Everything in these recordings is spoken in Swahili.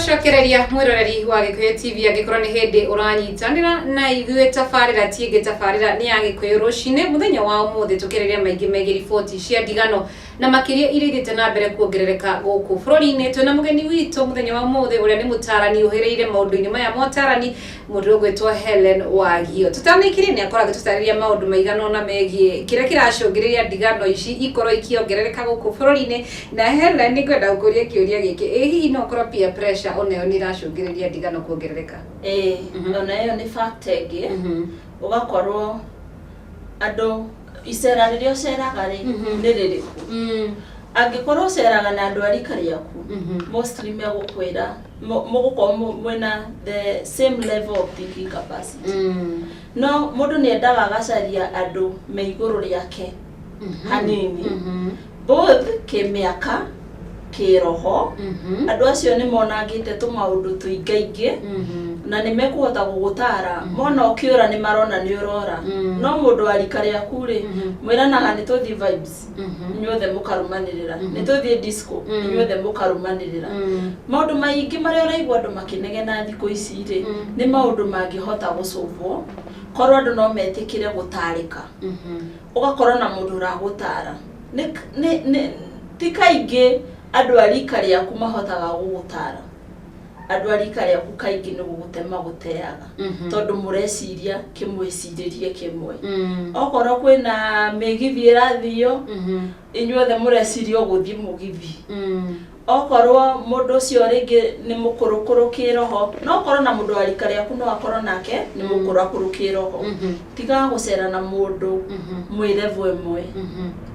Tugucokereria mwiroreri wa Gikuyu TV angikorwo ni hindi uranyitanira na ithuĩ tabarĩra tiĩngĩ tabarĩra ni ya Gikuyu rucine muthenya wa umuthi tukiriria maingi megiĩ riboti cia ndigano na makiria iria ithiĩte na mbere kuongerereka gũkũ bũrũri-inĩ. Twĩna mũgeni witũ muthenya wa umuthi uria ni mũtarani ũhĩrĩire maũndũ-inĩ maya mũtarani mũndũ ũgwĩtwo Hellen Wagio. Tũtanĩkirie ni akoragwo agĩtũtarĩria maũndũ maigana na megiĩ kĩrĩa kĩracũngĩrĩria ndigano ici ikorwo ikiongerereka gũkũ bũrũri-inĩ. Na Hellen ni ngwenda gũkũria kĩũria gĩkĩ, ĩ hihi no korwo peer pressure onayo ni iracũngĩrĩria ndigano kuongerereka? Onayo ni fact ĩngĩ ugakorwo andũ icera rĩrĩa ũceraga rĩ nĩ rĩrĩkũ. Angĩkorwo ũceraga na andũ a rika rĩaku mostly megũkwĩra mũgũkorwo mwĩna the same level of thinking capacity. No mũndũ nĩ endaga agacaria andũ me igũrũ rĩake hanini both kĩmĩaka kĩroho. Andũ acio nĩ monangĩte tũmaũndũ tũingaingĩ na nĩ mekũhota gũgũtara mona ũkĩũra nĩ marona nĩ ũrora. No mũndũ wa rika rĩaku rĩ mwĩranaga nĩ tũthiĩ vibes inyuothe mũkarũmanĩrĩra, nĩ tũthiĩ disco inyuothe mũkarũmanĩrĩra. Maũndũ maingĩ marĩa ũraigua andũ makĩnegena thikũ ici rĩ nĩ maũndũ mangĩhota gũcũvwo korwo andũ no metĩkĩre gũtarĩka. Ũgakorwo na mũndũ ũragũtara. Ti kaingĩ andũ a rika rĩaku mahotaga gũgũtara. Andũ a rika rĩaku kaingĩ nĩ gũgũtema gũteaga tondũ mũreciria kĩmwĩcirĩrie kĩmwe. Okorwo kwĩna mĩgithi ĩrathio inyuothe mũreciria gũthiĩ mũgithi. Okorwo mũndũ ũcio rĩngĩ nĩ mũkũrũkũrũ kĩroho, no okorwo na mũndũ wa rika rĩaku no akorwo nake nĩ mũkũrũkũrũ kĩroho. Tiga gũcera na mũndũ mwĩ level ĩmwe.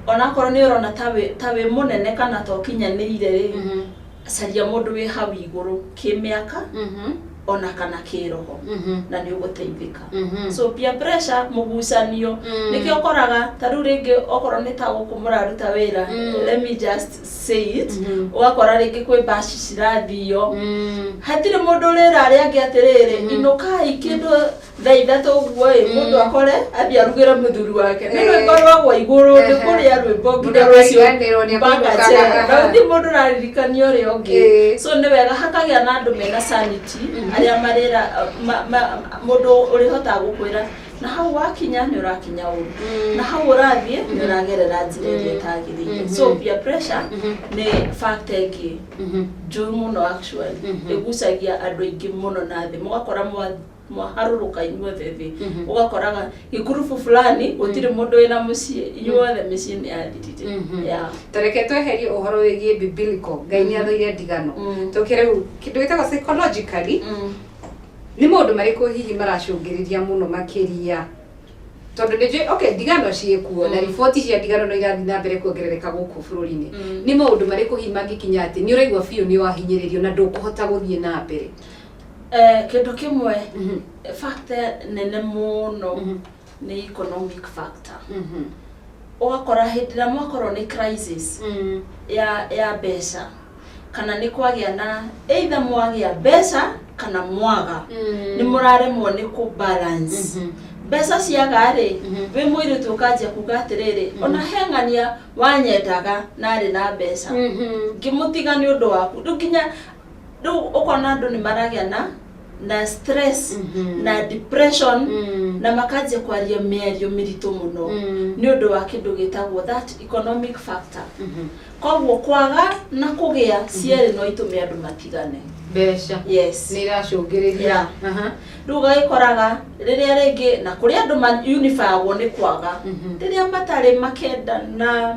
Onakorwo nĩ ũrona ta wĩ mũnene kana ta ũkinyanĩire rĩ caria mũndũ wĩ hau igũrũ kĩmĩaka ona kana kĩroho na nĩ ũgũteithĩka. So peer pressure mũgucanio nĩkĩo ũkoraga ta rĩu rĩngĩ okorwo nĩ ta gũkũ mũraruta wĩra, let me just say it, ũgakora rĩngĩ kwĩ baci cirathio hatirĩ mũndũ ũrĩra arĩa angĩ atĩrĩrĩ inũkai kĩndũ thaa ithatũ ũguo mũndũ akore athiĩ arugĩre mũthuri wake. Nĩ rwĩmbo rwagwa igũrũ nĩ kũrĩa rwĩmbo nginya rũcio mpaka njera na gũthiĩ mũndũ ũraririkania ũrĩa ũngĩ. So nĩ wega hakagĩa na andũ mena sanity arĩa marĩra mũndũ ũrĩhotaga gũkwĩra na hau wakinya nĩ ũrakinya ũru na hau ũrathiĩ nĩ ũragerera njĩra ĩrĩa ĩtagĩrĩire. So peer pressure nĩ fact ĩngĩ njũru mũno actually ĩgucagia andũ aingĩ mũno na thĩ. Mũgakora mwaharũrũka inyuothe thĩ ũgakoraga gĩkurubu fulani gũtirĩ mũndũ wĩna mũciĩ inyuothe mĩciĩ nĩ yathirire. Tareke tweherie ũhoro wĩgiĩ biblical Ngai nĩ athũire ndigano tũkĩre rĩu kĩndũ gĩtagwo psychologically nĩ maũndũ marĩkũ hihi maracũngĩrĩria mũno makĩria tondũ nĩ ndigano ciĩkuo na riboti cia ndigano no irathiĩ na mbere kuongerereka gũkũ bũrũri-inĩ. Nĩ maũndũ marĩkũ hihi mangĩkinya atĩ nĩ ũraigua biũ nĩ wahinyĩrĩrio na ndũkũhota gũthiĩ na mbere? Kĩndũ kĩmwe factor nene mũno nĩ economic factor. Ũgakora hĩndĩ ĩrĩa mwakorwo nĩ crisis ya mbeca kana nĩ kwagĩa na either mwagĩa mbeca kana mwaga nĩ mũraremwo nĩ kũbalance. Mbeca ciaga rĩ wĩ mũirĩtu ũkanjia kuga atĩrĩrĩ ona heng'ania wanyendaga narĩ na mbeca ngĩmũtiga nĩ ũndũ waku. Rĩu nginya rĩu ũkona andũ nĩ maragĩa na stress na depression na makanjia kwaria mĩario mĩritũ mũno nĩ ũndũ wa kĩndũ gĩtagwo that economic factor. Koguo kwaga na kũgĩa cierĩ no itũme andũ matigane. Mbeca nĩ iracũngĩrĩria. Rĩu ũgagĩkoraga rĩrĩa rĩngĩ na kũrĩa andũ unifyagwo nĩ kwaga rĩrĩa matarĩ makendana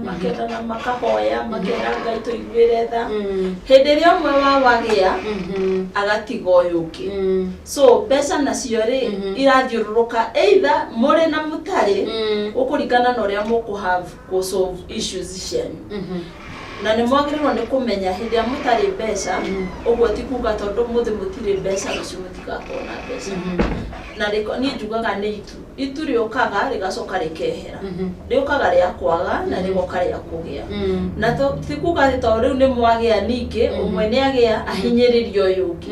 makahoya makera Ngai tũiguĩre tha hĩndĩ ĩrĩa ũmwe wagĩa agatiga ũyũ ũngĩ. So mbeca nacio rĩ irathiũrũrũka either mũrĩ na mũtarĩ ũkũringana na ũrĩa mũkũhave gũ-solve issues cianyu. Na nĩ mwagĩrĩirwo nĩ kũmenya hĩndĩ ĩrĩa mũtarĩ mbeca ũguo ti kuga tondũ mũthĩ mũtirĩ mbeca rũciũ mũtigakorwo na mbeca. Na niĩ njugaga nĩ itu rĩũkaga rĩgacoka rĩkehera. Rĩũkaga rĩa kwaga na rĩgoka rĩa kũgĩa. Na ti kuga atĩ tondũ rĩu nĩ mwagĩa ningĩ ũmwe nĩ agĩa ahinyĩrĩrio ũyũ ũngĩ.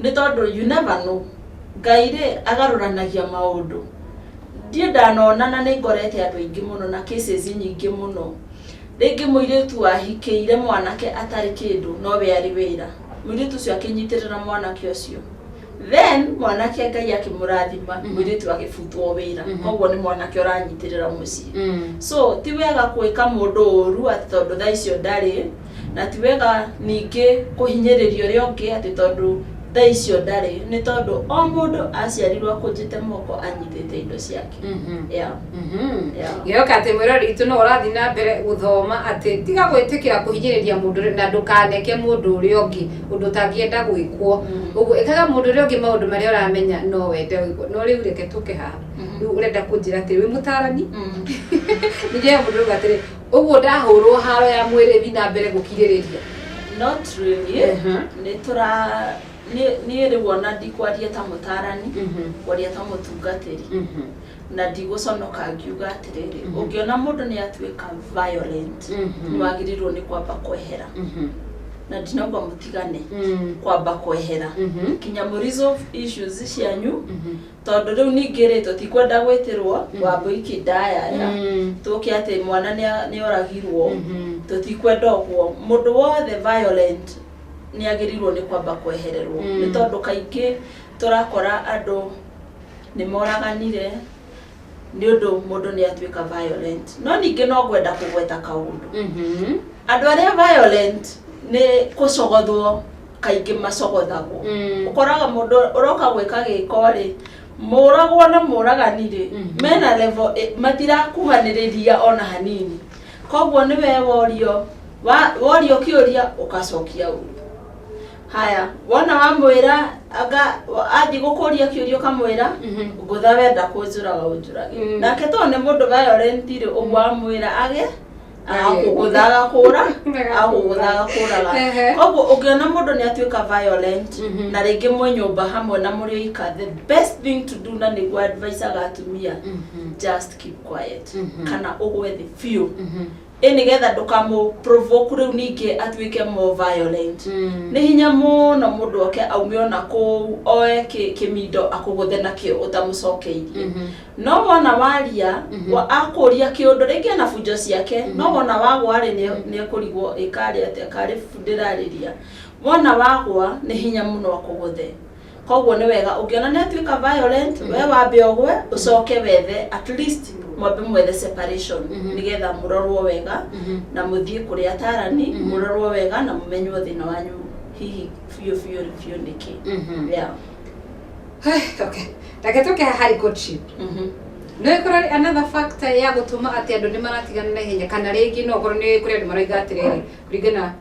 Nĩ tondũ you never know Ngai rĩ agarũranagia maũndũ. Ndiĩ ndanona na nĩ ngorete andũ aingĩ mũno na cases nyingĩ mũno. Rĩngĩ mũirĩtu ahikĩire mwanake atarĩ kĩndũ no we arĩ wĩra. mwiritu cio akinyitirira mwanake ucio then mwanake Ngai akimurathima mwiritu agifutwo wira koguo ni mwanake uranyitirira mucii so ti wega kwika mundu uru ati tondu thaa icio ndari na ti wega ningi kuhinyiriria uria ungi ati tondu thaa icio ndari ni tondu o mundu aciarirwo akujite moko anyitite indo ciake Yo kate mwirori itu no urathi na mbere guthoma ati tiga gwitikira kuhinyiriria mundu na ndukaneke mundu uria ungi undu tangienda gwikwo uguo ikaga mundu uria ungi maundu maria uramenya no wende gwikwo no riu reke tuke haha riu urenda kunjira ati wi mutarani nije mundu ugatire uguo ndahurwo haro ya mwiri thina mbere gukiririria not really ni riwona ndikwaria ta mutarani kwaria ta mutungatiri na ndiguconoka ngiuga atiriri ungiona mundu ni atuika violent ni wagirirwo ni kwamba kwehera na ndinauga mutigane kwamba kwehera kinya resolve issues cianyu tondu riu ningiritwo tikwenda gwitirwo Wambui kidaya tuki ati mwana ni oragirwo tutikwenda uguo mundu wothe violent ni agirirwo ni kwamba kwehererwo ni tondu kaingi turakora andu ni moraganire ni undu mundu ni atuika violent no ningi no gwenda kugweta kaundu andu aria violent ni kucogothwo kaingi macogothagwo ukoraga mundu uroka gwika giko ri muragwo na muraganire mena level matirakuhaniriria ona hanini koguo ni we worio kiuria ukacokia uru haya wona wamwira aga athi gukuria kiurio kamwira ngutha wenda kunjuraga unjurage nake to ne mundu violent ri ugwamwira age akuguthaga kura koguo ungiona mundu ni atuika violent na ringi mwenyumba hamwe na muri ika the best thing to do na niguo advice agatumia just keep quiet kana ugwe the few nigetha ndukamo provoke riu ningi atuike more violent ni hinya muno mundu oke aumio na ku oe kimindo akuguthe na ki utamucokeirie no wona waria wa akuria kiundu ringi na fujo ciake no wona wagwa ri ni kurigwo ikari ati akari fundirariria wona wagwa ni hinya muno akuguthe koguo ni wega ungiona ni atuika violent we wambe ogwe ucoke wethe at least mwethe separation nigetha murorwo wega na muthie kuri atarani murorwo wega na mumenywo thina wanyu hihi fio niki okay taketoke high courtship no ikorari another factor ya gutuma ati andu ni maratigana na hinya kana ringi no korwo ni kuri andu maraiga atiriri kurigana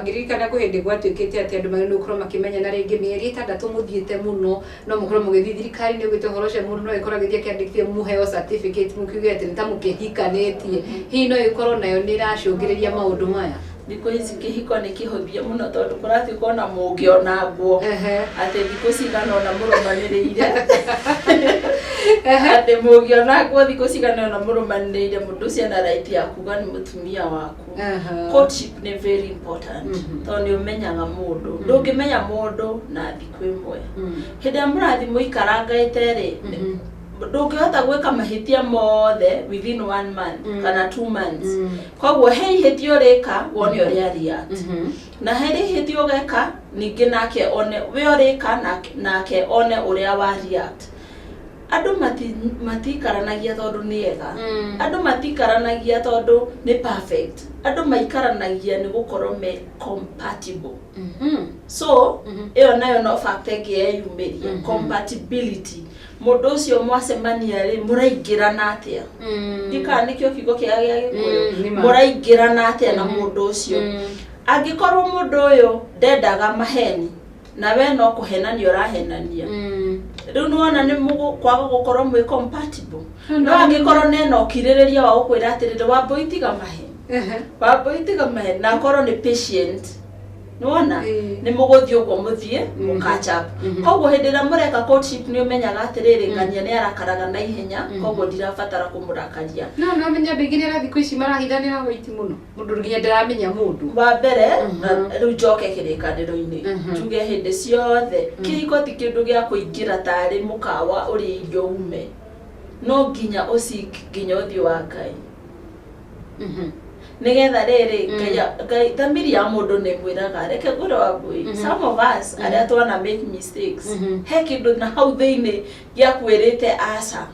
ngirikana ko hindi gwatuikite ati andu magino ukorwo makimenya na ringi mieri 6 muthiite muno no mukorwo mugithi thirikari ni gwite horo cia mundu no ikorwo githia kiandikithie muheo certificate mukiuga ati ntamukihikanitie hi no ikorwo nayo ni iracungiriria maundu maya thiko ici kihiko ni kihothia muno tondu kurati kuona mungiona nguo ati thiko cigana ona murumaniriire ati mungiona nguo thiko cigana ona murumaniriire mundu ucio na right ya kuga ni mutumia waku courtship ni very important tondu umenyaga mundu ndungimenya mundu na thiko imwe hindi amurathi muikarangaite ri ndungihota gwika mahitia mothe within 1 month kana 2 months koguo he ihitio rika wone uria react na he ihitio geka ningi nake one we urika nake one uria wa react andu matikaranagia tondu ni ega andu matikaranagia tondu ni perfect andu maikaranagia ni gukorwo me compatible so iyo nayo no factor yeyumiria compatibility mundu ucio mwacemania ri muraingirana atia dika nikio kigo kia gikuyu muraingirana atia na mundu ucio angikorwo mundu uyu ndendaga maheni na we no kuhenania urahenania riu nuona ni mugo kwaga gukorwo mwe compatible no angikorwo neno kiririria wa gukwira atiriri Wambui tiga maheni Wambui tiga maheni na korwo ni patient nuona ni muguthi uguo muthie mukachap koguo hindira mureka courtship ni umenyaga atiriri ngania ni arakaraga na ihenya koguo ndirabatara kumurakaria no menya biginera thikũ ici marahithanira goiti muno mundu nginya ndiramenya mundu wa mbere riu njoke kirikaniro-ini tuge hindi ciothe kihiko ti kindu gia kuingira tari mukawa uri irio ume no nginya usik nginya uthio wa Ngai nigetha riri ngai thamiri ya mundu ni mwiraga reke ngoro wabui some of us aria twana make mistakes he kindu na hau thiini gia kwirite aca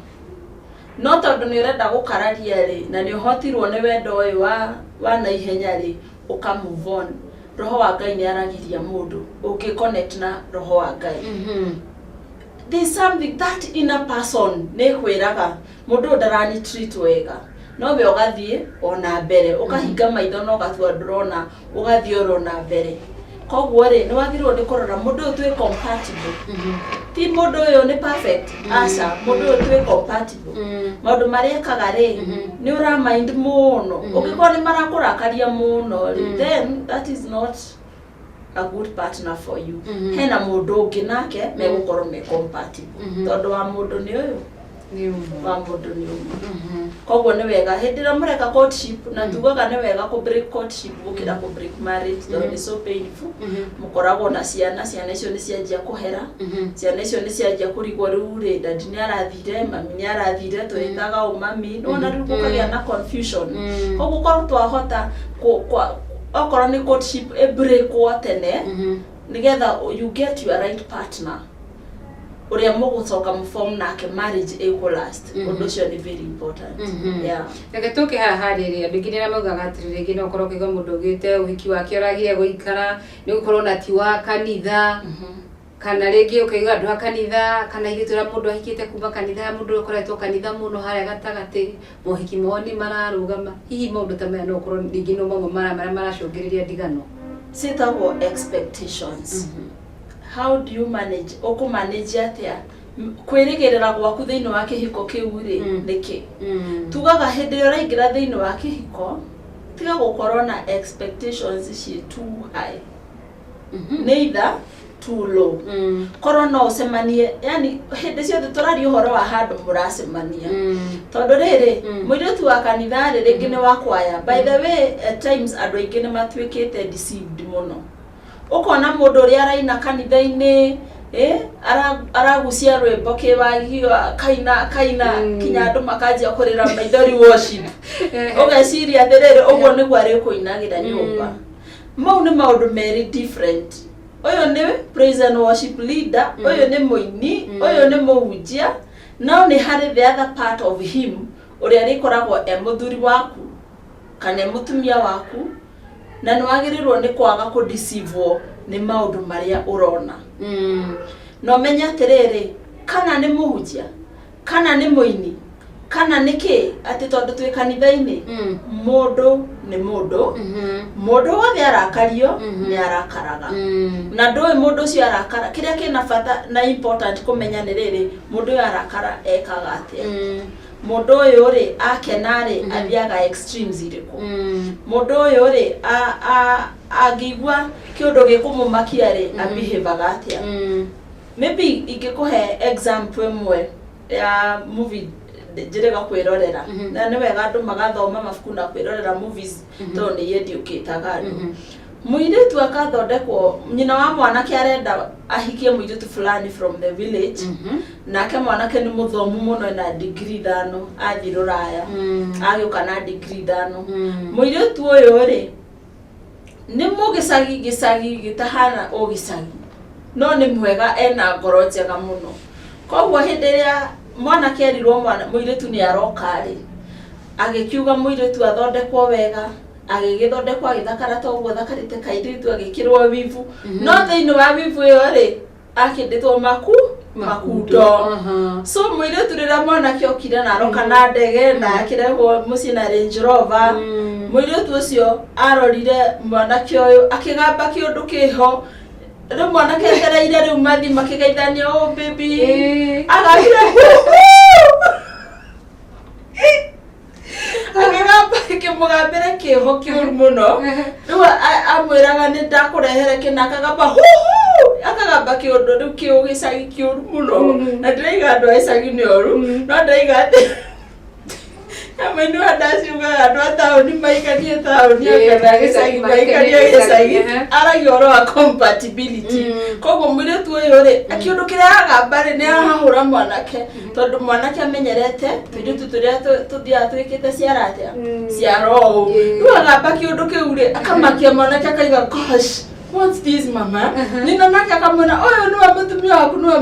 no tondu ni urenda gukararia ri na ni uhotirwo ni wendo uyu wa na ihenya ri uka move on roho wa ngai ni aragiria mundu connect na roho wa ngai there's something that inner person ne kwiraga mundu ndarani treat wega no we ugathie ona mbere ukahinga maitho no gatua ndrona ugathie urona mbere koguo ri ni wagirwo ni kurora mundu twi compatible ti mundu uyu ni perfect aca mundu uyu twi compatible maundu maria kaga ri ni ura mind muno ukikwa ni marakurakaria muno then that is not a good partner for you hena mundu ungi nake megukorwo me compatible tondu wa mundu ni uyu wa mundu ni uyu koguo ni wega hindira mureka courtship na tugaga ni wega ku break courtship gukira ku break marriage tondu so painful mukoragwo na ciana icio ni cianjia kuhera ciana icio ni cianjia kurigwo riu ri dadi ni arathire mami ni arathire twitaga umami no na riu kukagia na confusion koguo korwo twahota okorwo ni courtship e break tene nigetha you get your right partner uria mugucoka mform nake marriage ego last undu cio ni very important yeah reke tuke haha riri andu ngine na maugaga atiri ringi no korwo kigo mundu ugite uhiki wake uragire guikara ni gukorwo na ti wa kanitha kana ringi ukaiga andu a kanitha kana iritura mundu ahikite kuma kanitha mundu ukoretwo kanitha muno haria gatagati mohiki moni mararugama hihi maundu ta maya no korwo ringi no mamwe maracungiriria ndigano sitagwo expectations how do you manage oku manage atia kwirigirira gwaku thiini wa kihiko kiu ri niki tugaga hindi ora ingira thiini wa kihiko tiga gukorwo na expectations she too high neither too low korwo no usemanie yani hindi ciothe turari uhoro wa handu murasemania tondu riri muiritu wa kanitha ringi ni wa kwaya by the way at times andu aingi ni matwikite deceived muno ukona mundu uri araina kanitha-ini aragucia rwimbo kiwagio kaina kinya andu makanjia kurira maithori worship ugeciria atiriri uguo niguo ari kuinagira nyumba mau ni maundu meri different uyu ni praise and worship leader uyu ni muini uyu ni muhunjia no ni hari the other part of him uri ari koragwo muthuri waku kana mutumia waku na ni wagirirwo ni kwaga ku deceive ni maundu maria urona no menya atiriri kana ni muhunjia kana ni muini kana niki ati tondu twi kanitha-ini mundu ni mundu mundu wothe arakario ni arakaraga na ndoi mundu ucio arakara kiria kina bata na important kumenya ni riri mundu uyu arakara ekaga atia mundu uyu ri akenari athiaga extremes iriku mundu uyu ri agigwa kiundu gikumumakia ri abehavior atia maybe ingikuhe example imwe ya movie njirega kwirorera na ni wega andu magathoma mabuku na kwirorera movies tondu ni yendi ukitaga andu muiritu akathondekwo nyina wa mwanake arenda ahikie muiritu fulani from the village nake mwanake ni muthomu muno na degree 5 athi ruraya agioka na degree 5 muiritu uyu ri ni mugicagi gitahana o gicagi no ni mwega ena ngoro njega muno koguo hindi ria mwanake erirwo muiritu ni aroka ri agikiuga muiritu athondekwo wega agigithondekwo agithakara toguo thakarite kairitu agikirwo wivu no thiini wa wivu iyo ri akinditwo makundo so muiritu rira mwanake okire na aroka na ndege na akirehwo mucii na Range Rover muiritu ucio arorire mwanake uyu akigamba kiundu kiho ri mwanake etereire riu mathi makigeithania baby agakira agiramba ikimugambira kiho kiuru muno riu amwiraga ni ndakurehere kinaka gamba akagamba kiundu riu kiu gicagi kiuru muno na ndiriga andu a icagi ni oru no ndiriga ati Ameni wadaciuga andu a tauni maikarie tauni kana gicagi maikarie gicagi aragi oro wa compatibility koguo mwiretu uyu ri akiundu kiria agamba ni ahahura mwanake tondu mwanake amenyerete tuiritu turia tuthia twikite ciara atia ciaro riu agamba kiundu kiu ri akamakia mwanake akaiga gosh what's this mama nina nake akamwona uyu niwe mutumia waku niwe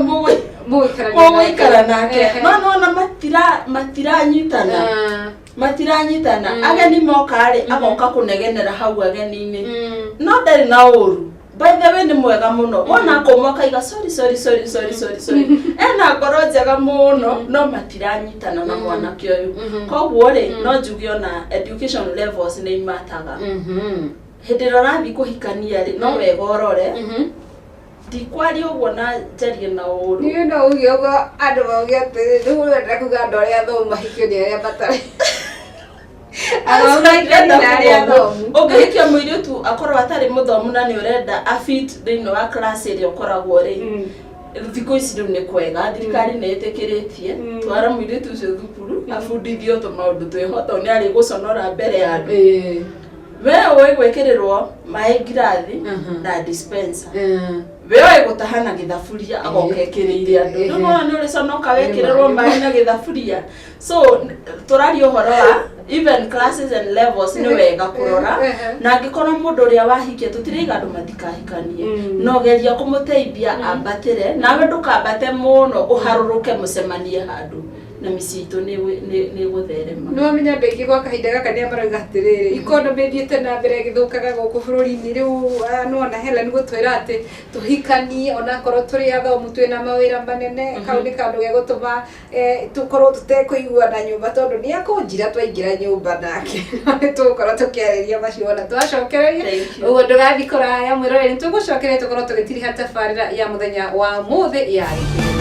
muikara nake no matiranyitana ageni mokari agoka kunegenera hau ageni-ini no ndari na uru by the way ni mwega muno wona komoka iga sorry ena ngoro njega muno no matiranyitana na mwanake uyu koguo ri no njuge ona education levels ni imataga hindi rathi kuhikania ri no wega orore dikwari uguo na njarie na uru ni no ugi ugo andu baugi ati ndu wenda kuga andu aria thoma hikio ni aria batari ugihikia muiritu akorwo atari muthomu na ni urenda afit thiini wa class iria ukoragwo ri thikũ ici rĩu nĩ kwega thirikari nĩ ĩtĩkĩrĩtie twara muiritu ucio thukuru abundithio tũmaũndũ twĩho tondũ nĩ arĩ gũconora mbere ya andũ we ũĩ gwĩkĩrĩrwo maĩ ngirathi na dispenser we ũĩ gũtahana gĩthaburia agoka ekĩrĩire andũ rĩu nĩ ũrĩconoka wekĩrĩrwo maĩ na gĩthaburia so tũraria ũhoro wa even classes and levels nĩ wega kũrora na angĩkorwo mũndũ ũrĩa wahikia tũtiraiga andũ matikahikanie no geria kũmũteithia ambatĩre nawe ndũkambate mũno ũharũrũke mũcemanie handũ na mĩciĩ itũ nĩ gũtherema no menya andũ aingĩ gwa kahinda gaka nĩ marauga atĩrĩrĩ economy ĩthiĩte na mbere ĩgĩthũkaga gũkũ bũrũri-inĩ rĩu no ona Helen gũtwĩra atĩ tũhikanie onakorwo tũrĩ athomu twĩna mawĩra manene kau nĩ kaũndũ gĩa gũtũma tũkorwo tũtekũiguana nyũmba tondũ nĩ akũnjira twaingĩra nyũmba nake nĩ tũgũkorwo tũkĩarĩria macio ona twacokereria ũguo ndũgathiĩ kũraya mwĩroreri nĩ tũgũcokereria tũkorwo tũgĩtiriha tabarĩra ya mũthenya wa mũthĩ ya Gĩkĩyũ.